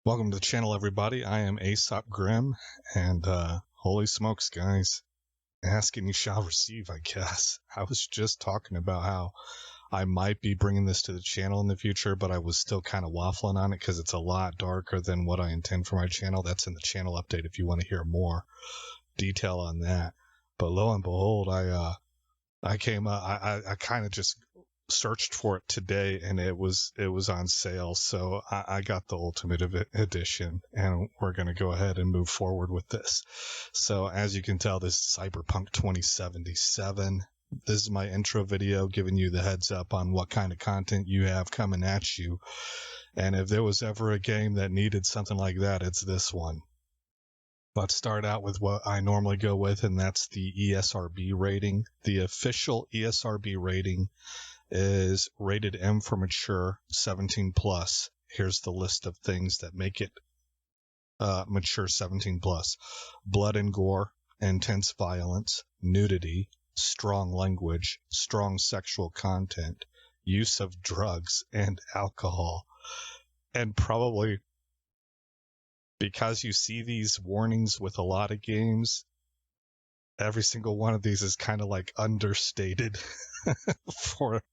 Welcome to the channel, everybody. I am Aesop Grim, and holy smokes, guys. Ask and you shall receive, I guess. I was just talking about how I might be bringing this to the channel in the future, but I was still kind of waffling on it because it's a lot darker than what I intend for my channel. That's in the channel update if you want to hear more detail on that. But lo and behold, I kind of just searched for it today, and it was on sale, so I got the ultimate edition, and we're going to go ahead and move forward with this. So as you can tell, this is Cyberpunk 2077. This is my intro video giving you the heads up on what kind of content you have coming at you, and if there was ever a game that needed something like that, it's this one. Let's start out with what I normally go with, and that's the ESRB rating. The official ESRB rating is rated M for mature, 17 plus. Here's the list of things that make it mature 17 plus: blood and gore, intense violence, nudity, strong language, strong sexual content, use of drugs and alcohol. And probably because you see these warnings with a lot of games, every single one of these is kind of like understated for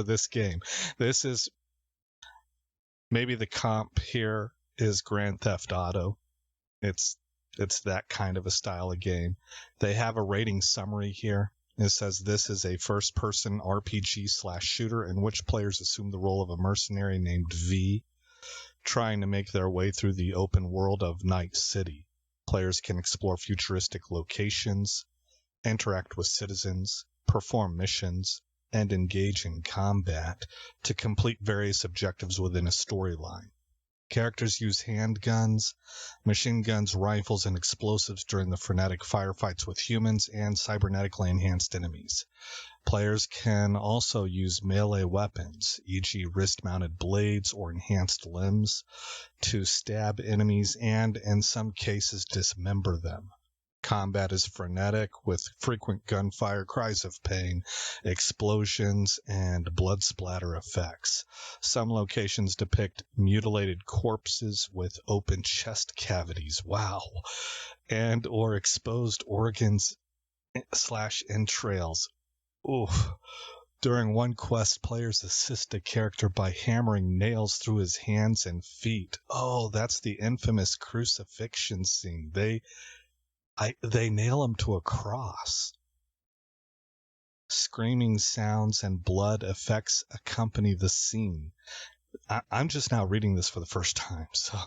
this game. This is maybe the comp here is Grand Theft Auto. It's that kind of a style of game. They have a rating summary here. It says this is a first-person RPG/shooter in which players assume the role of a mercenary named V, trying to make their way through the open world of Night City. Players can explore futuristic locations, interact with citizens, perform missions, and engage in combat to complete various objectives within a storyline. Characters use handguns, machine guns, rifles, and explosives during the frenetic firefights with humans and cybernetically enhanced enemies. Players can also use melee weapons, e.g. wrist-mounted blades or enhanced limbs, to stab enemies and, in some cases, dismember them. Combat is frenetic, with frequent gunfire, cries of pain, explosions, and blood splatter effects. Some locations depict mutilated corpses with open chest cavities, wow, and or exposed organs/entrails. Oof. During one quest, players assist a character by hammering nails through his hands and feet. Oh, that's the infamous crucifixion scene. They nail him to a cross. Screaming sounds and blood effects accompany the scene. I'm just now reading this for the first time, so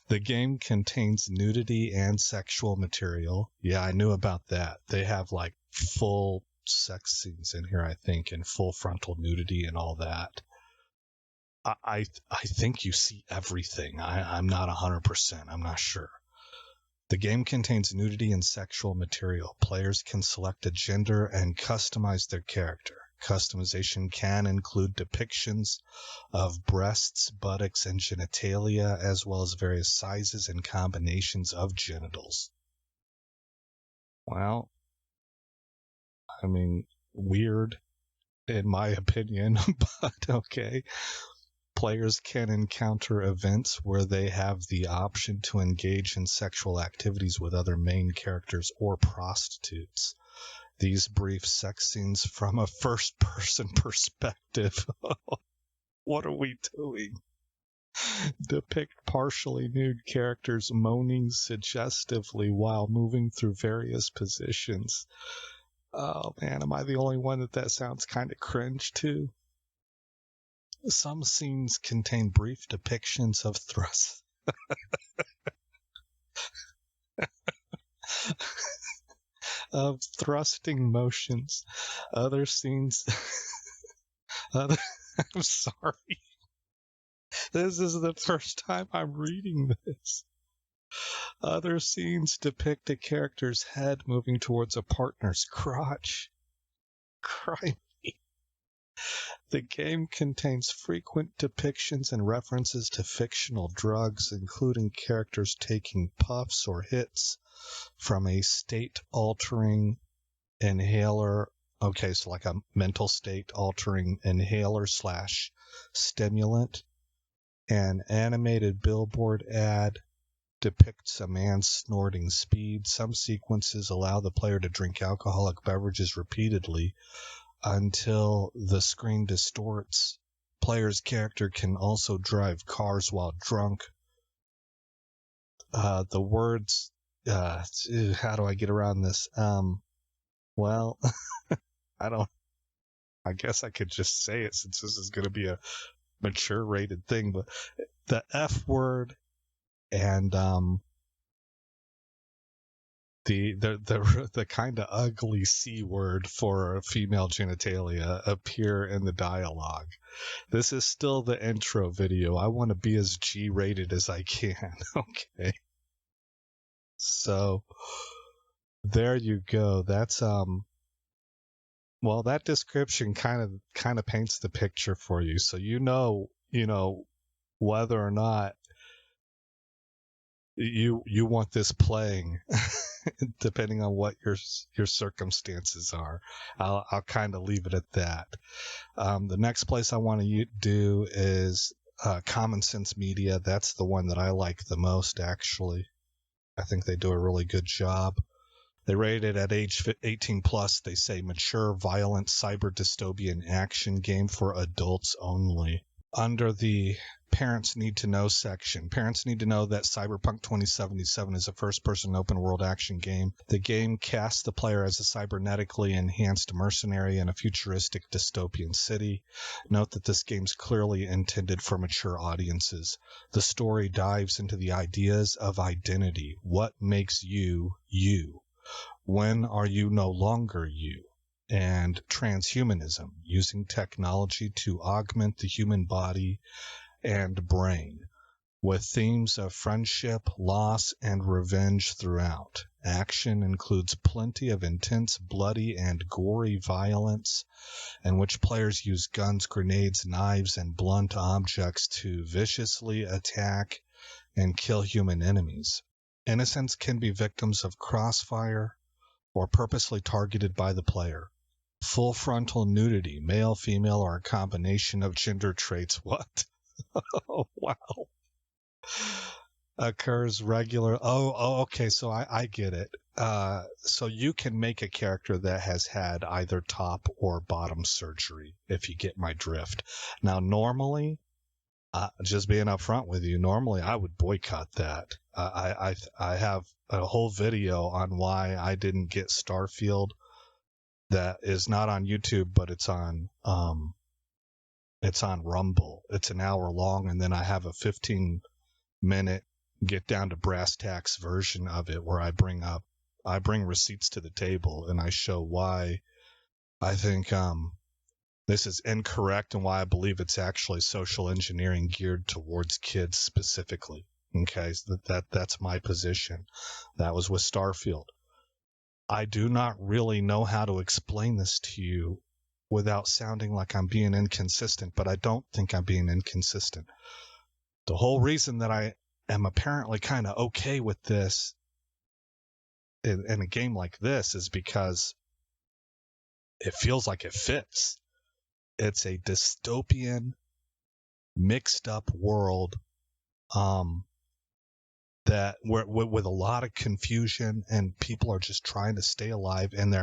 the game contains nudity and sexual material. Yeah, I knew about that. They have like full sex scenes in here, I think, and full frontal nudity and all that. I think you see everything. I'm not 100%. I'm not sure. The game contains nudity and sexual material. Players can select a gender and customize their character. Customization can include depictions of breasts, buttocks, and genitalia, as well as various sizes and combinations of genitals. Well, I mean, weird in my opinion, but okay. Players can encounter events where they have the option to engage in sexual activities with other main characters or prostitutes. These brief sex scenes from a first-person perspective. What are we doing? Depict partially nude characters moaning suggestively while moving through various positions. Oh man, am I the only one that sounds kind of cringe to? Some scenes contain brief depictions of of thrusting motions. Other scenes I'm sorry. This is the first time I'm reading this. Other scenes depict a character's head moving towards a partner's crotch. Cry me. The game contains frequent depictions and references to fictional drugs, including characters taking puffs or hits from a state-altering inhaler. Okay, so like a mental state-altering inhaler/stimulant. An animated billboard ad depicts a man snorting speed. Some sequences allow the player to drink alcoholic beverages repeatedly until the screen distorts. Player's character can also drive cars while drunk. The words, how do I get around this? Well, I guess I could just say it since this is going to be a mature rated thing, but the F word and the kind of ugly C word for female genitalia appear in the dialogue. This is still the intro video. I want to be as G rated as I can. Okay. So there you go. That's well, that description kind of paints the picture for you. So you know whether or not you want this playing depending on what your circumstances are. I'll kind of leave it at that. The next place I want to do is Common Sense Media. That's the one that I like the most, actually. I think they do a really good job. They rate it at age 18 plus. They say mature, violent, cyber dystopian action game for adults only. Under the Parents Need to Know section, parents need to know that Cyberpunk 2077 is a first-person open-world action game. The game casts the player as a cybernetically enhanced mercenary in a futuristic dystopian city. Note that this game's clearly intended for mature audiences. The story dives into the ideas of identity. What makes you, you? When are you no longer you? And transhumanism, using technology to augment the human body and brain, with themes of friendship, loss, and revenge throughout. Action includes plenty of intense, bloody, and gory violence, in which players use guns, grenades, knives, and blunt objects to viciously attack and kill human enemies. Innocents can be victims of crossfire or purposely targeted by the player. Full frontal nudity, male, female, or a combination of gender traits. What? Oh, wow. Occurs regular. Oh, okay. So I get it. So you can make a character that has had either top or bottom surgery, if you get my drift. Now, normally, just being upfront with you, normally I would boycott that. I have a whole video on why I didn't get Starfield. That is not on YouTube, but it's on Rumble. It's an hour long, and then I have a 15-minute get down to brass tacks version of it where I bring receipts to the table and I show why I think this is incorrect and why I believe it's actually social engineering geared towards kids specifically. Okay, so that's my position. That was with Starfield. I do not really know how to explain this to you without sounding like I'm being inconsistent, but I don't think I'm being inconsistent. The whole reason that I am apparently kind of okay with this in a game like this is because it feels like it fits. It's a dystopian, mixed up world that with a lot of confusion, and people are just trying to stay alive, and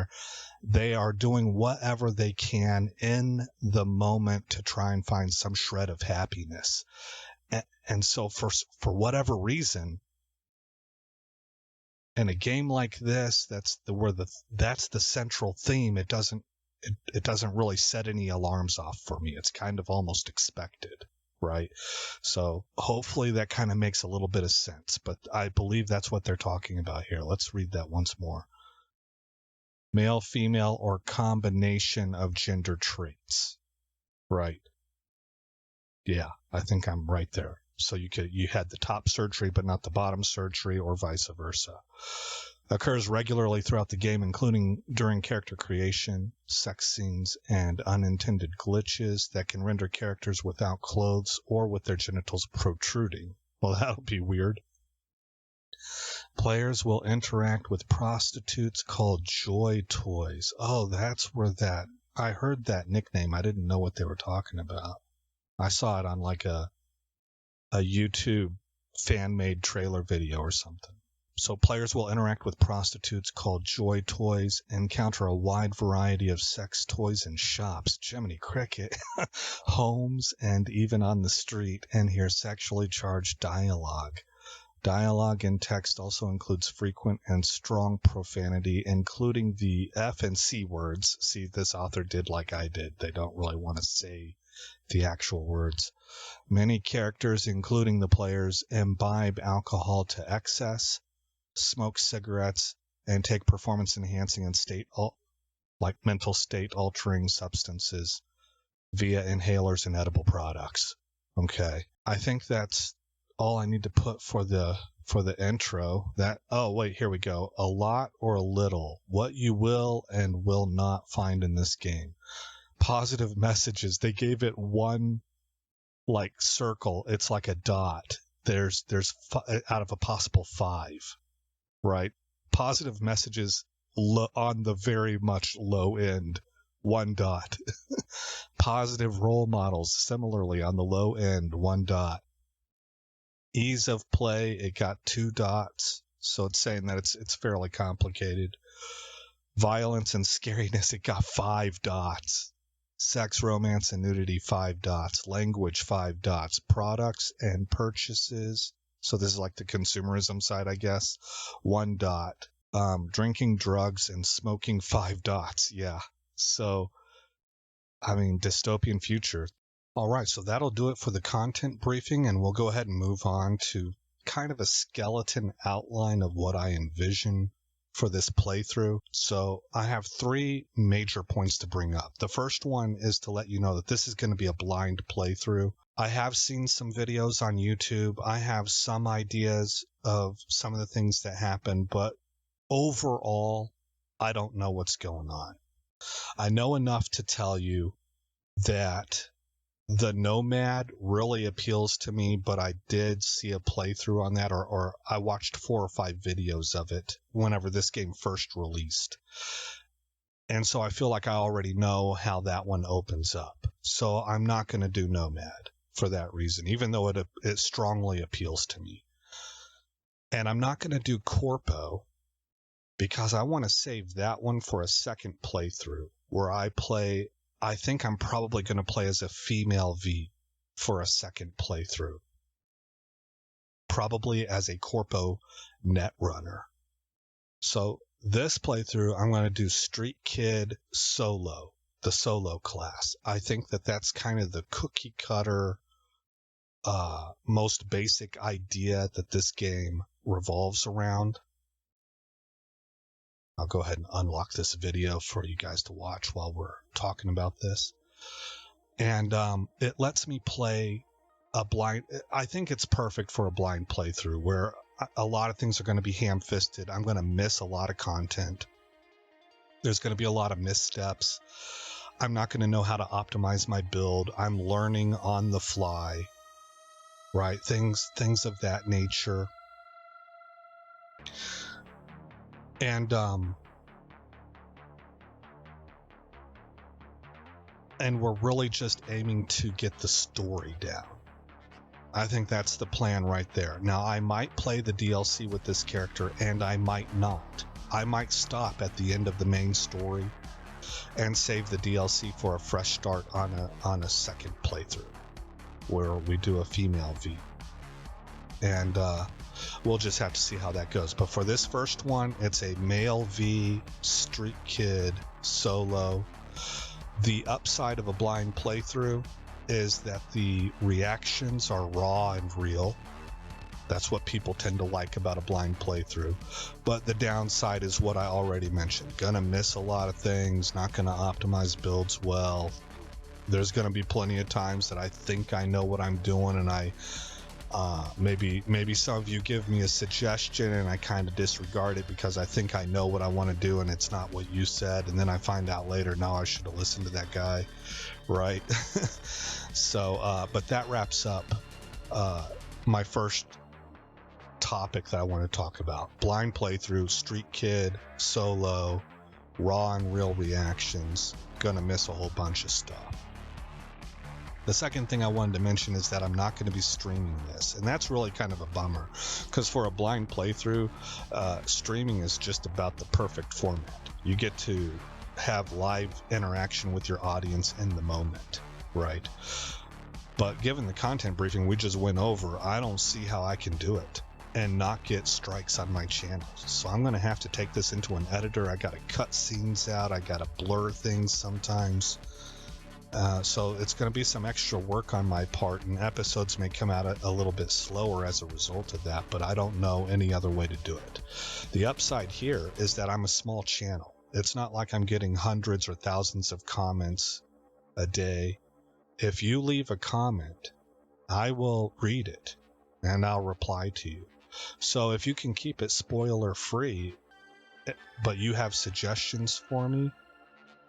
they are doing whatever they can in the moment to try and find some shred of happiness. And so for whatever reason, in a game like this, that's the central theme. It doesn't really set any alarms off for me. It's kind of almost expected. Right? So hopefully that kind of makes a little bit of sense, but I believe that's what they're talking about here. Let's read that once more. Male, female, or combination of gender traits. Right. Yeah, I think I'm right there. So you had the top surgery, but not the bottom surgery, or vice versa. Occurs regularly throughout the game, including during character creation, sex scenes, and unintended glitches that can render characters without clothes or with their genitals protruding. Well, that'll be weird. Players will interact with prostitutes called joy toys. Oh, that's where I heard that nickname. I didn't know what they were talking about. I saw it on like a a YouTube fan-made trailer video or something. So players will interact with prostitutes called Joy Toys, encounter a wide variety of sex toys in shops, Jiminy Cricket, homes, and even on the street, and hear sexually charged dialogue. Dialogue in text also includes frequent and strong profanity, including the F and C words. See, this author did like I did. They don't really want to say the actual words. Many characters, including the players, imbibe alcohol to excess, smoke cigarettes, and take performance-enhancing and mental state-altering substances via inhalers and edible products. Okay, I think that's all I need to put for the intro. Here we go. A lot or a little. What you will and will not find in this game. Positive messages. They gave it one circle. It's like a dot. There's out of a possible 5, right? Positive messages on the very much low end, 1 dot. Positive role models similarly on the low end, 1 dot. Ease of play, it got 2 dots, so it's saying that it's fairly complicated. Violence and scariness, it got 5 dots. Sex, romance, and nudity, 5 dots. Language, 5 dots. Products and purchases, so this is like the consumerism side, I guess, 1 dot. Drinking, drugs, and smoking, 5 dots. Yeah, so I mean, dystopian future. All right, so that'll do it for the content briefing, and we'll go ahead and move on to kind of a skeleton outline of what I envision for this playthrough. So I have 3 major points to bring up. The first one is to let you know that this is going to be a blind playthrough. I have seen some videos on YouTube. I have some ideas of some of the things that happen, but overall, I don't know what's going on. I know enough to tell you that the Nomad really appeals to me, but I did see a playthrough on that, or I watched 4 or 5 videos of it whenever this game first released. And so I feel like I already know how that one opens up. So I'm not going to do Nomad for that reason, even though it strongly appeals to me. And I'm not going to do Corpo because I want to save that one for a second playthrough where I think I'm probably going to play as a female V for a second playthrough. Probably as a Corpo Netrunner. So this playthrough, I'm going to do Streetkid solo, the solo class. I think that's kind of the cookie cutter, most basic idea that this game revolves around. I'll go ahead and unlock this video for you guys to watch while we're talking about this. And it lets me play a blind... I think it's perfect for a blind playthrough where a lot of things are going to be ham-fisted. I'm going to miss a lot of content. There's going to be a lot of missteps. I'm not going to know how to optimize my build. I'm learning on the fly, right? Things of that nature. And we're really just aiming to get the story down. I think that's the plan right there. Now, I might play the DLC with this character, and I might not. I might stop at the end of the main story and save the DLC for a fresh start on a second playthrough, where we do a female V. And we'll just have to see how that goes. But for this first one, it's a male V Streetkid solo. The upside of a blind playthrough is that the reactions are raw and real. That's what people tend to like about a blind playthrough. But the downside is what I already mentioned. Gonna miss a lot of things, not gonna optimize builds well. There's gonna be plenty of times that I think I know what I'm doing, and maybe some of you give me a suggestion and I kind of disregard it because I think I know what I want to do and it's not what you said, and then I find out later, no, I should have listened to that guy, right? So but that wraps up my first topic that I want to talk about. Blind playthrough, Streetkid solo, raw and real reactions. Gonna miss a whole bunch of stuff. The second thing I wanted to mention is that I'm not going to be streaming this, and that's really kind of a bummer, because for a blind playthrough, streaming is just about the perfect format. You get to have live interaction with your audience in the moment, right? But given the content briefing we just went over, I don't see how I can do it and not get strikes on my channel. So I'm going to have to take this into an editor. I got to cut scenes out. I got to blur things sometimes. So it's going to be some extra work on my part, and episodes may come out a little bit slower as a result of that, but I don't know any other way to do it. The upside here is that I'm a small channel. It's not like I'm getting hundreds or thousands of comments a day. If you leave a comment, I will read it and I'll reply to you. So if you can keep it spoiler free, but you have suggestions for me,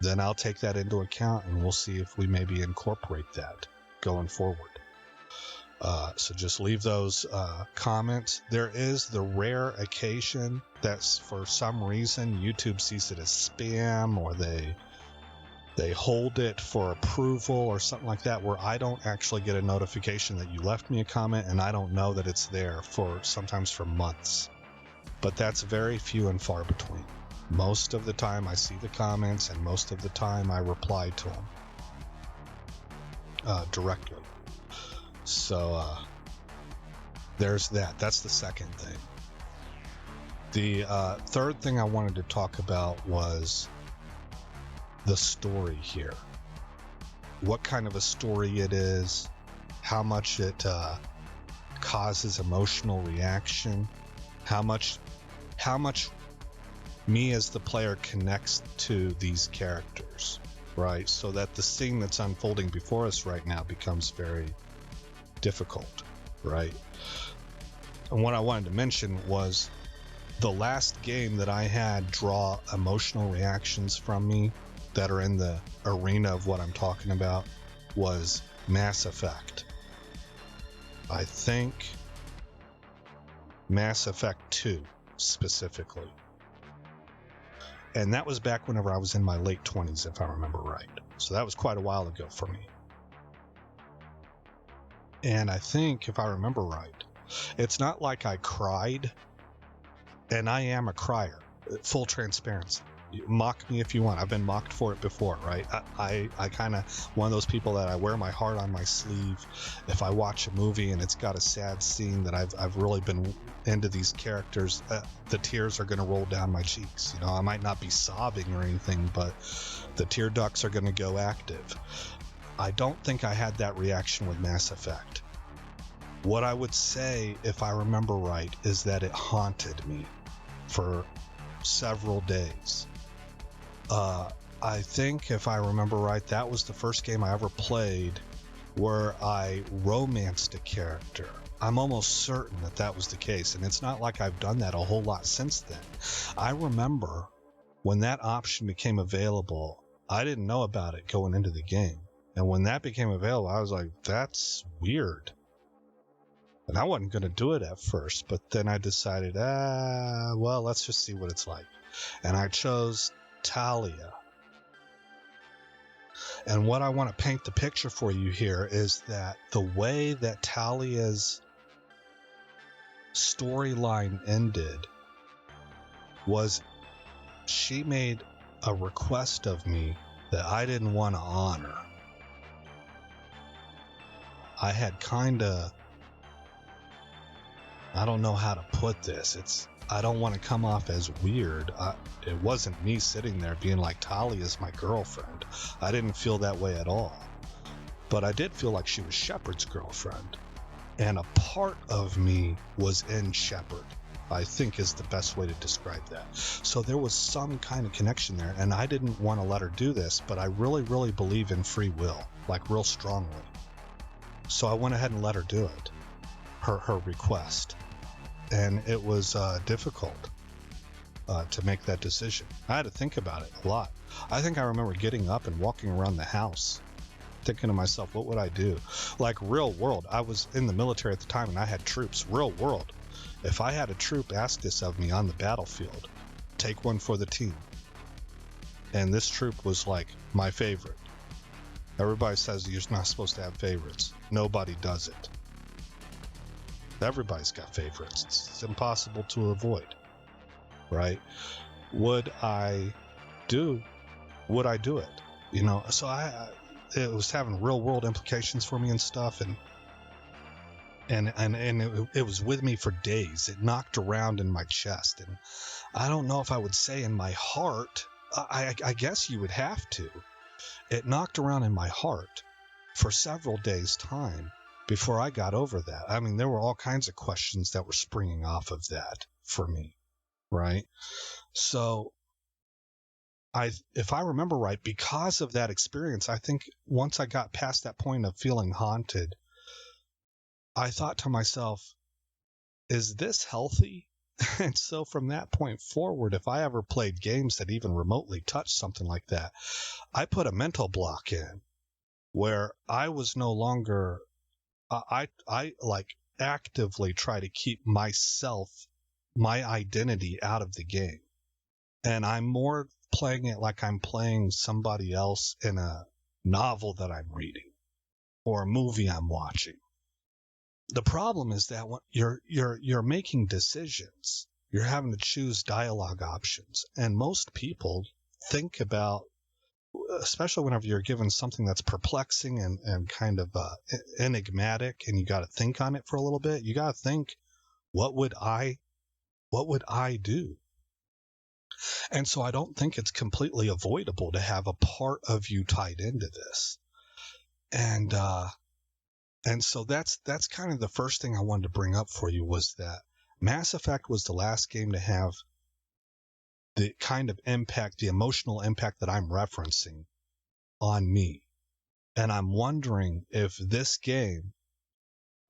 then I'll take that into account and we'll see if we maybe incorporate that going forward. So just leave those comments. There is the rare occasion that's for some reason YouTube sees it as spam, or they hold it for approval or something like that, where I don't actually get a notification that you left me a comment, and I don't know that it's there for sometimes for months. But that's very few and far between. Most of the time I see the comments, and most of the time I reply to them directly. So there's that. That's the second thing. The third thing I wanted to talk about was the story here. What kind of a story it is, how much it causes emotional reaction, how much me as the player connects to these characters, right? So that the scene that's unfolding before us right now becomes very difficult, right? And what I wanted to mention was the last game that I had draw emotional reactions from me that are in the arena of what I'm talking about was Mass Effect. I think Mass Effect 2 specifically. And that was back whenever I was in my late 20s, if I remember right. So that was quite a while ago for me. And I think, if I remember right, it's not like I cried, and I am a crier, full transparency. Mock me if you want. I've been mocked for it before, right? I kind of one of those people that I wear my heart on my sleeve. If I watch a movie and it's got a sad scene that I've really been into these characters, the tears are going to roll down my cheeks. You know, I might not be sobbing or anything, but the tear ducts are going to go active. I don't think I had that reaction with Mass Effect. What I would say, if I remember right, is that it haunted me for several days. I think, if I remember right, that was the first game I ever played where I romanced a character. I'm almost certain that that was the case, and it's not like I've done that a whole lot since then. I remember when that option became available, I didn't know about it going into the game. And when that became available, I was like, that's weird. And I wasn't going to do it at first, but then I decided, well, let's just see what it's like. And I chose Talia. And what I want to paint the picture for you here is that the way that Talia's storyline ended was she made a request of me that I didn't want to honor. I had kind of, I don't know how to put this. I don't want to come off as weird. It wasn't me sitting there being like, Talia's my girlfriend. I didn't feel that way at all. But I did feel like she was Shepard's girlfriend. And a part of me was in Shepard, I think is the best way to describe that. So there was some kind of connection there, and I didn't want to let her do this, but I really, really believe in free will, like real strongly. So I went ahead and let her do it, her request. And it was difficult to make that decision. I had to think about it a lot. I think I remember getting up and walking around the house thinking to myself, what would I do? Like real world, I was in the military at the time and I had troops. Real world, if I had a troop ask this of me on the battlefield, take one for the team. And this troop was like my favorite. Everybody says you're not supposed to have favorites. Nobody does it. Everybody's got favorites. It's impossible to avoid, right? Would I do it? You know, so it was having real world implications for me and stuff, and it was with me for days. It knocked around in my chest, and I don't know if I would say in my heart. I guess you would have to. It knocked around in my heart for several days' time before I got over that. I mean, there were all kinds of questions that were springing off of that for me, right? So if I remember right, because of that experience, I think once I got past that point of feeling haunted, I thought to myself, is this healthy? And so from that point forward, if I ever played games that even remotely touched something like that, I put a mental block in where I was no longer, I like actively try to keep myself, my identity out of the game. And I'm more playing it like I'm playing somebody else in a novel that I'm reading or a movie I'm watching. The problem is that when you're making decisions, you're having to choose dialogue options, and most people think about, especially whenever you're given something that's perplexing and kind of enigmatic, and you got to think on it for a little bit. You got to think, what would I do? And so I don't think it's completely avoidable to have a part of you tied into this. And so that's kind of the first thing I wanted to bring up for you, was that Mass Effect was the last game to have the kind of impact, the emotional impact that I'm referencing on me. And I'm wondering if this game,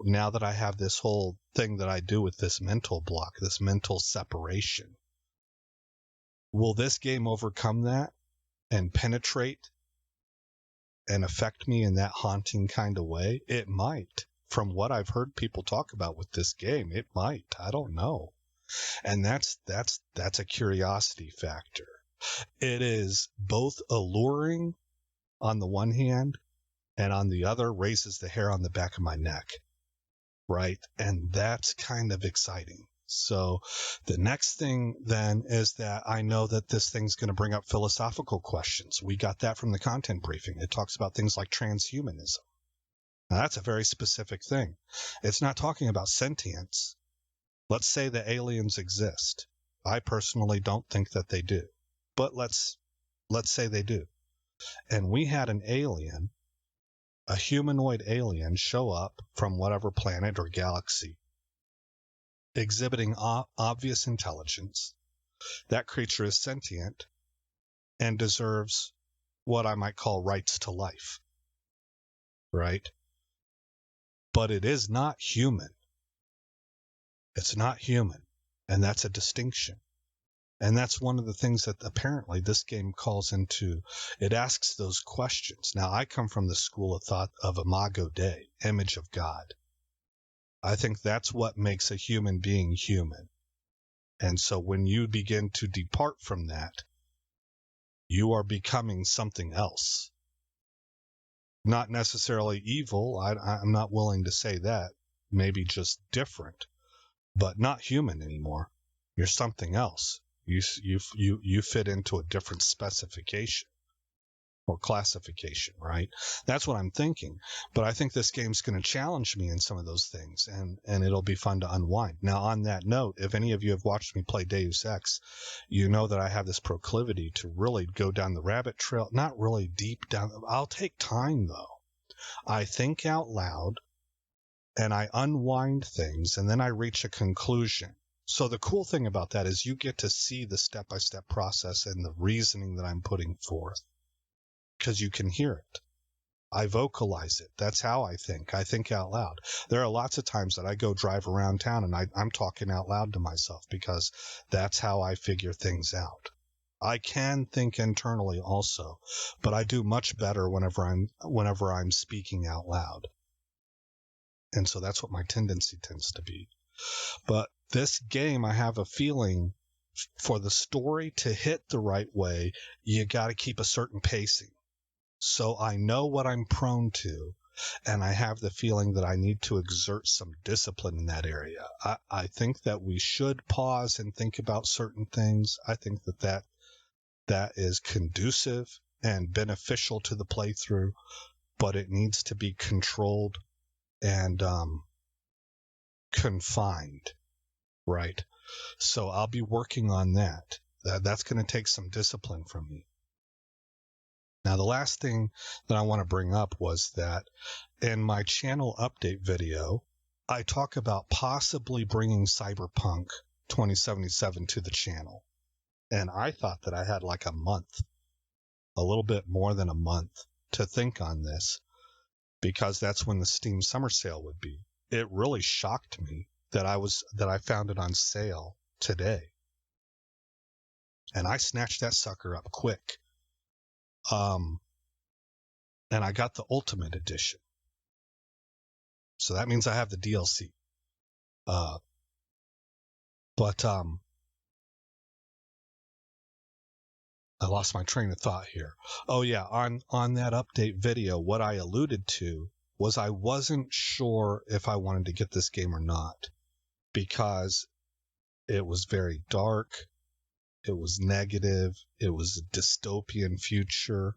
now that I have this whole thing that I do with this mental block, this mental separation, will this game overcome that and penetrate and affect me in that haunting kind of way? It might. From what I've heard people talk about with this game, it might. I don't know. And that's a curiosity factor. It is both alluring on the one hand, and on the other raises the hair on the back of my neck, right? And that's kind of exciting. So the next thing then is that I know that this thing's going to bring up philosophical questions. We got that from the content briefing. It talks about things like transhumanism. Now, that's a very specific thing. It's not talking about sentience. Let's say the aliens exist. I personally don't think that they do, but let's say they do. And we had an alien, a humanoid alien, show up from whatever planet or galaxy, exhibiting obvious intelligence. That creature is sentient and deserves what I might call rights to life, right? But it is not human. It's not human, and that's a distinction. And that's one of the things that apparently this game calls into. It asks those questions. Now, I come from the school of thought of Imago Dei, image of God. I think that's what makes a human being human. And so when you begin to depart from that, you are becoming something else. Not necessarily evil. I'm not willing to say that. Maybe just different, but not human anymore. You're something else. You fit into a different specification or classification, right? That's what I'm thinking. But I think this game's going to challenge me in some of those things, and it'll be fun to unwind. Now, on that note, if any of you have watched me play Deus Ex, you know that I have this proclivity to really go down the rabbit trail, not really deep down. I'll take time, though. I think out loud, and I unwind things, and then I reach a conclusion. So the cool thing about that is you get to see the step-by-step process and the reasoning that I'm putting forth, because you can hear it. I vocalize it. That's how I think. I think out loud. There are lots of times that I go drive around town and I'm talking out loud to myself, because that's how I figure things out. I can think internally also, but I do much better whenever I'm speaking out loud. And so that's what my tendency tends to be. But this game, I have a feeling, for the story to hit the right way, you got to keep a certain pacing. So I know what I'm prone to, and I have the feeling that I need to exert some discipline in that area. I think that we should pause and think about certain things. I think that is conducive and beneficial to the playthrough, but it needs to be controlled and confined, right? So I'll be working on that. That's going to take some discipline from me. Now, the last thing that I want to bring up was that in my channel update video, I talk about possibly bringing Cyberpunk 2077 to the channel. And I thought that I had like a month, a little bit more than a month to think on this, because that's when the Steam summer sale would be. It really shocked me that I found it on sale today. And I snatched that sucker up quick. And I got the Ultimate Edition. So that means I have the DLC. But I lost my train of thought here. Oh yeah, on that update video, what I alluded to was I wasn't sure if I wanted to get this game or not, because it was very dark, it was negative, it was a dystopian future.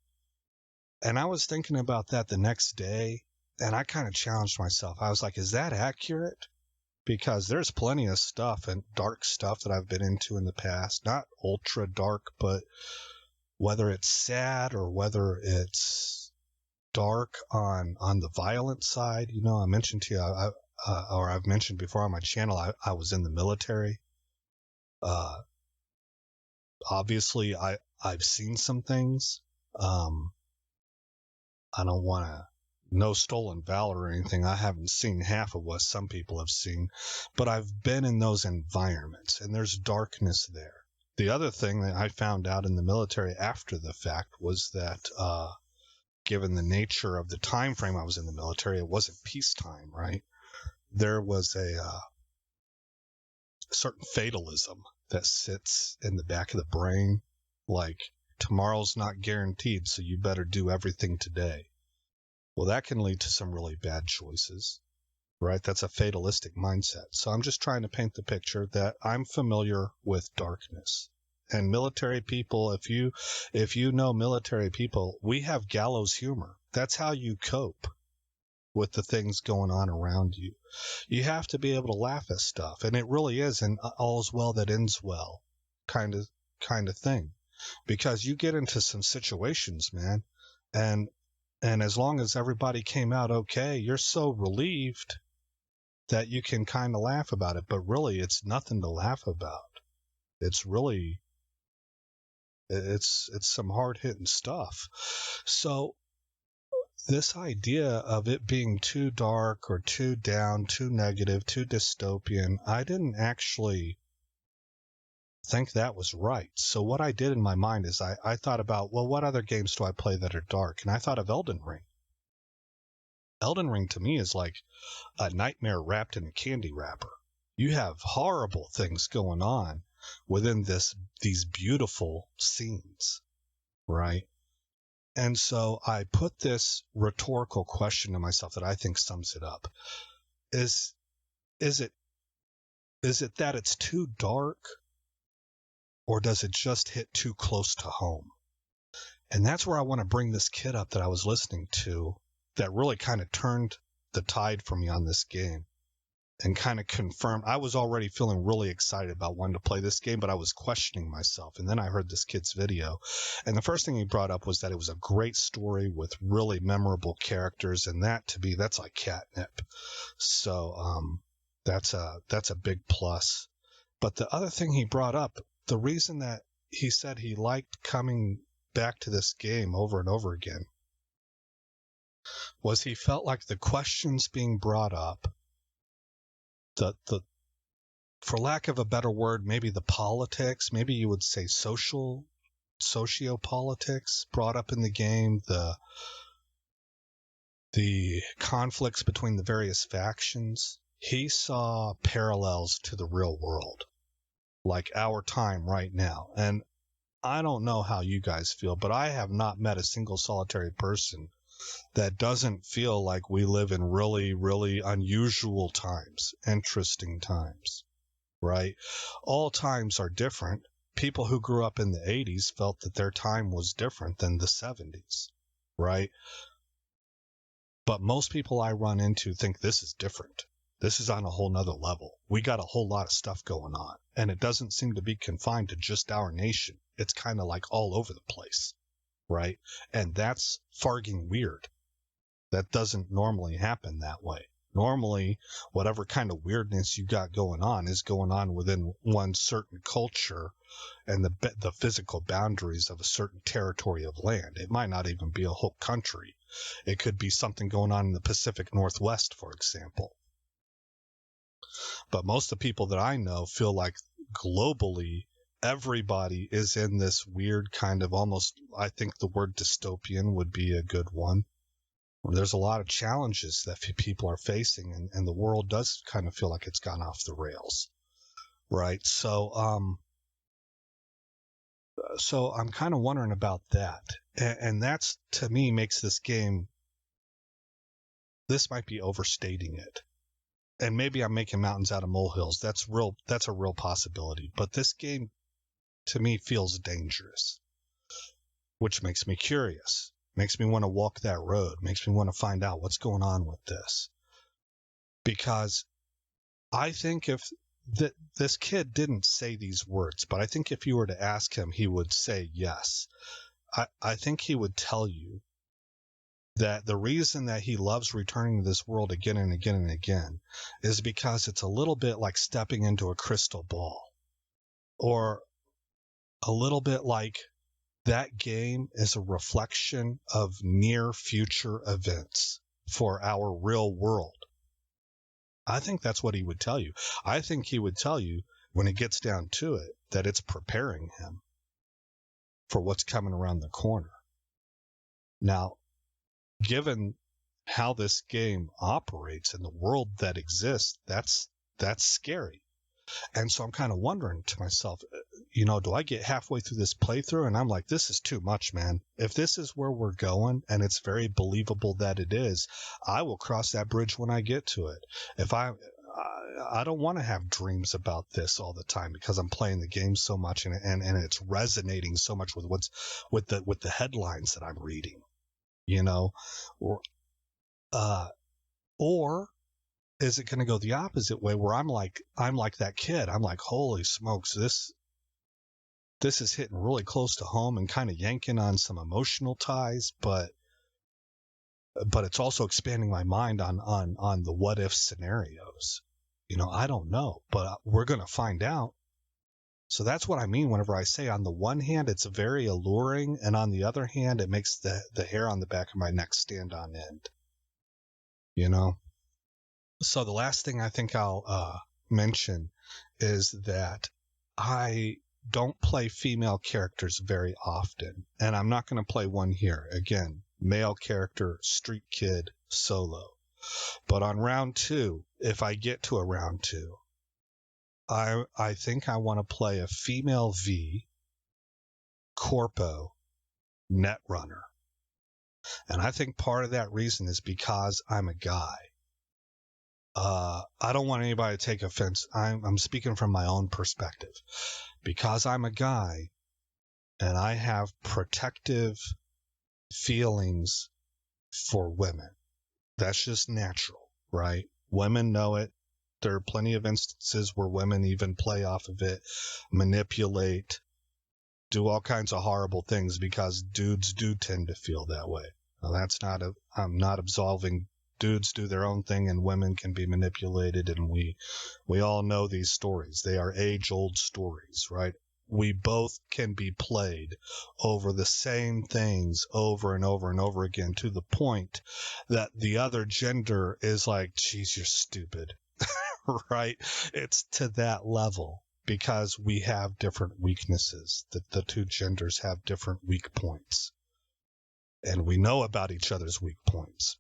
And I was thinking about that the next day, and I kind of challenged myself. I was like, is that accurate? Because there's plenty of stuff and dark stuff that I've been into in the past. Not ultra dark, but whether it's sad or whether it's dark on the violent side. You know, I mentioned to you, or I've mentioned before on my channel, I was in the military. Obviously, I've seen some things. I don't want to, no stolen valor or anything. I haven't seen half of what some people have seen, but I've been in those environments, and there's darkness there. The other thing that I found out in the military after the fact was that, given the nature of the time frame I was in the military, it wasn't peacetime, right? There was a certain fatalism that sits in the back of the brain, like tomorrow's not guaranteed, so you better do everything today. Well, that can lead to some really bad choices, right? That's a fatalistic mindset. So I'm just trying to paint the picture that I'm familiar with darkness. And military people, if you know military people, we have gallows humor. That's how you cope with the things going on around you. You have to be able to laugh at stuff, and it really is an all's well that ends well kind of thing, because you get into some situations, man, and as long as everybody came out okay, you're so relieved that you can kind of laugh about it. But really, it's nothing to laugh about. It's really, it's some hard-hitting stuff. So this idea of it being too dark or too down, too negative, too dystopian, I didn't actually think that was right. So what I did in my mind is I thought about, well, what other games do I play that are dark? And I thought of Elden Ring. Elden Ring to me is like a nightmare wrapped in a candy wrapper. You have horrible things going on within these beautiful scenes, right? And so I put this rhetorical question to myself that I think sums it up. Is it that it's too dark, or does it just hit too close to home? And that's where I want to bring this kid up that I was listening to that really kind of turned the tide for me on this game and kind of confirmed. I was already feeling really excited about wanting to play this game, but I was questioning myself. And then I heard this kid's video, and the first thing he brought up was that it was a great story with really memorable characters, and that's like catnip. So that's a big plus. But the other thing he brought up, the reason that he said he liked coming back to this game over and over again, was he felt like the questions being brought up, the for lack of a better word, maybe the politics, maybe you would say sociopolitics brought up in the game, the conflicts between the various factions, he saw parallels to the real world, like our time right now. And I don't know how you guys feel, but I have not met a single solitary person that doesn't feel like we live in really, really unusual times, interesting times, right? All times are different. People who grew up in the 80s felt that their time was different than the 70s, right? But most people I run into think this is different. This is on a whole nother level. We got a whole lot of stuff going on, and it doesn't seem to be confined to just our nation. It's kind of like all over the place, right? And that's farging weird. That doesn't normally happen that way. Normally, whatever kind of weirdness you got going on is going on within one certain culture and the physical boundaries of a certain territory of land. It might not even be a whole country. It could be something going on in the Pacific Northwest, for example. But most of the people that I know feel like globally, everybody is in this weird kind of almost, I think the word dystopian would be a good one. There's a lot of challenges that people are facing, and the world does kind of feel like it's gone off the rails, right? So I'm kind of wondering about that, and that's, to me, makes this game, this might be overstating it. And maybe I'm making mountains out of molehills. That's a real possibility. But this game, to me, feels dangerous, which makes me curious. Makes me want to walk that road. Makes me want to find out what's going on with this. Because I think if this kid didn't say these words, but I think if you were to ask him, he would say yes. I think he would tell you that the reason that he loves returning to this world again and again and again is because it's a little bit like stepping into a crystal ball, or a little bit like that game is a reflection of near future events for our real world. I think that's what he would tell you. I think he would tell you, when it gets down to it, that it's preparing him for what's coming around the corner. Now, given how this game operates and the world that exists, that's scary. And so I'm kind of wondering to myself, do I get halfway through this playthrough and I'm like, this is too much, man. If this is where we're going and it's very believable that it is, I will cross that bridge when I get to it. If I don't want to have dreams about this all the time because I'm playing the game so much and it's resonating so much with with the headlines that I'm reading. Or is it going to go the opposite way where I'm like that kid? I'm like, holy smokes, this is hitting really close to home and kind of yanking on some emotional ties, but it's also expanding my mind on the what if scenarios. I don't know, but we're going to find out. So that's what I mean whenever I say, on the one hand, it's very alluring, and on the other hand, it makes the hair on the back of my neck stand on end. So the last thing I think I'll mention is that I don't play female characters very often, and I'm not going to play one here. Again, male character, Streetkid, solo. But on round 2, if I get to a round 2, I think I want to play a female V, Corpo, Netrunner. And I think part of that reason is because I'm a guy. I don't want anybody to take offense. I'm speaking from my own perspective. Because I'm a guy and I have protective feelings for women. That's just natural, right? Women know it. There are plenty of instances where women even play off of it, manipulate, do all kinds of horrible things because dudes do tend to feel that way. Now, I'm not absolving dudes do their own thing and women can be manipulated, and we all know these stories. They are age-old stories, right? We both can be played over the same things over and over and over again, to the point that the other gender is like, geez, you're stupid, right? It's to that level because we have different weaknesses. The two genders have different weak points, and we know about each other's weak points.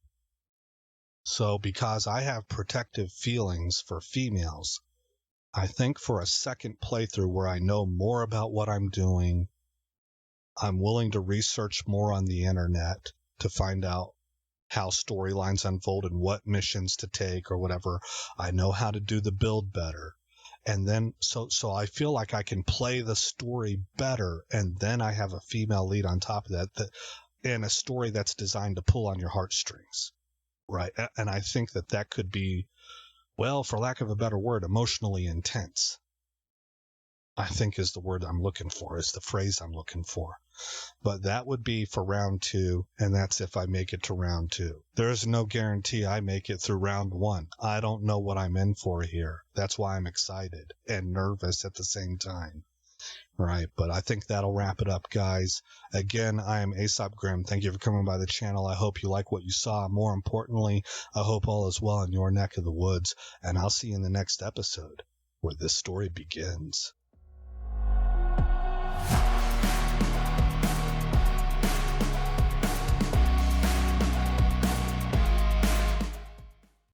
So because I have protective feelings for females, I think for a second playthrough where I know more about what I'm doing, I'm willing to research more on the internet to find out how storylines unfold and what missions to take or whatever. I know how to do the build better. And then, so I feel like I can play the story better. And then I have a female lead on top of that in a story that's designed to pull on your heartstrings. Right. And I think that could be, well, for lack of a better word, emotionally intense. I think is the word I'm looking for, is the phrase I'm looking for. But that would be for round 2, and that's if I make it to round 2. There's no guarantee I make it through round 1. I don't know what I'm in for here. That's why I'm excited and nervous at the same time. Right, but I think that'll wrap it up, guys. Again, I am Aesop Grimm. Thank you for coming by the channel. I hope you like what you saw. More importantly, I hope all is well in your neck of the woods, and I'll see you in the next episode where this story begins.